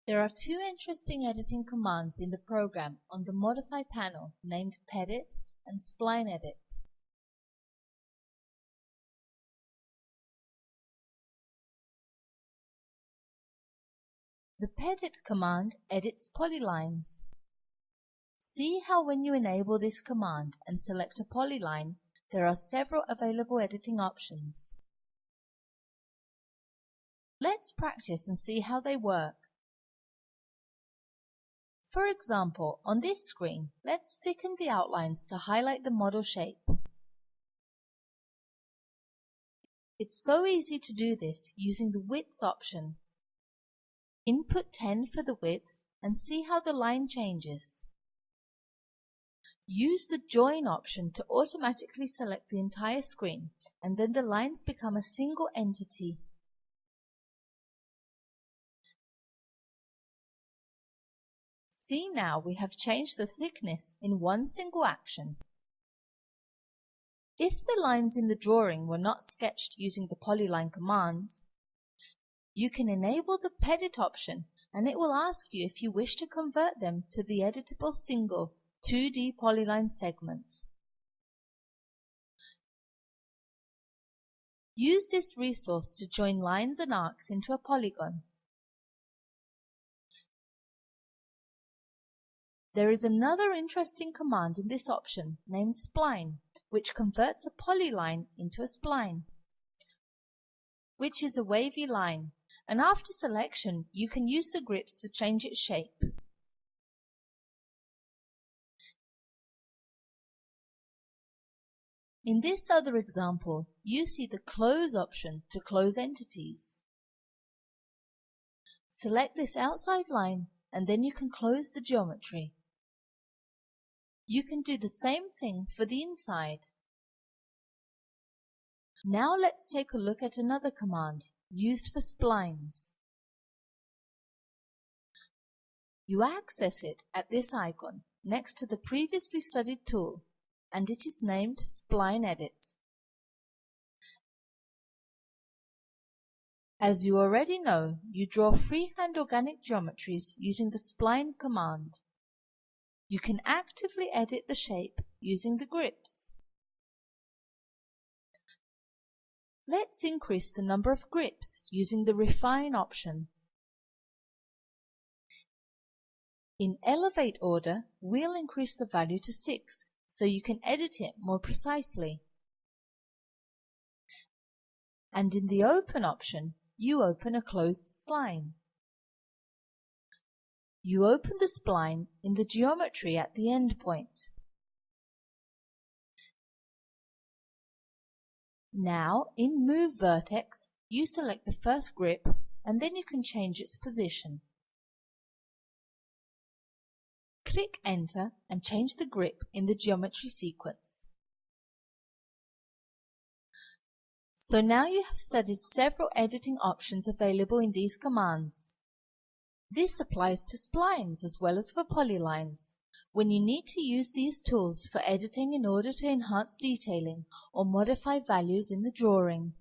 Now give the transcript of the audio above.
There are two interesting editing commands in the program on the Modify panel named Pettit and Spline Edit. The Pettit command edits polylines. See how when you enable this command and select a polyline, there are several available editing options. Let's practice and see how they work. For example, on this screen, let's thicken the outlines to highlight the model shape. It's so easy to do this using the width option. Input 10 for the width and see how the line changes. Use the join option to automatically select the entire screen, and then the lines become a single entity. See now we have changed the thickness in one single action. If the lines in the drawing were not sketched using the polyline command, you can enable the Pettit option and it will ask you if you wish to convert them to the editable single 2D polyline segment. Use this resource to join lines and arcs into a polygon. There is another interesting command in this option named Spline, which converts a polyline into a spline, which is a wavy line, and after selection you can use the grips to change its shape. In this other example, you see the Close option to close entities. Select this outside line and then you can close the geometry. You can do the same thing for the inside. Now let's take a look at another command used for splines. You access it at this icon next to the previously studied tool, and it is named Spline Edit. As you already know, you draw freehand organic geometries using the Spline command. You can actively edit the shape using the grips. Let's increase the number of grips using the Refine option. In Elevate order, we'll increase the value to 6 so you can edit it more precisely. And in the Open option, you open a closed spline. You open the spline in the geometry at the end point. Now, in Move Vertex, you select the first grip and then you can change its position. Click Enter and change the grip in the geometry sequence. So now you have studied several editing options available in these commands. This applies to splines as well as for polylines, when you need to use these tools for editing in order to enhance detailing or modify values in the drawing.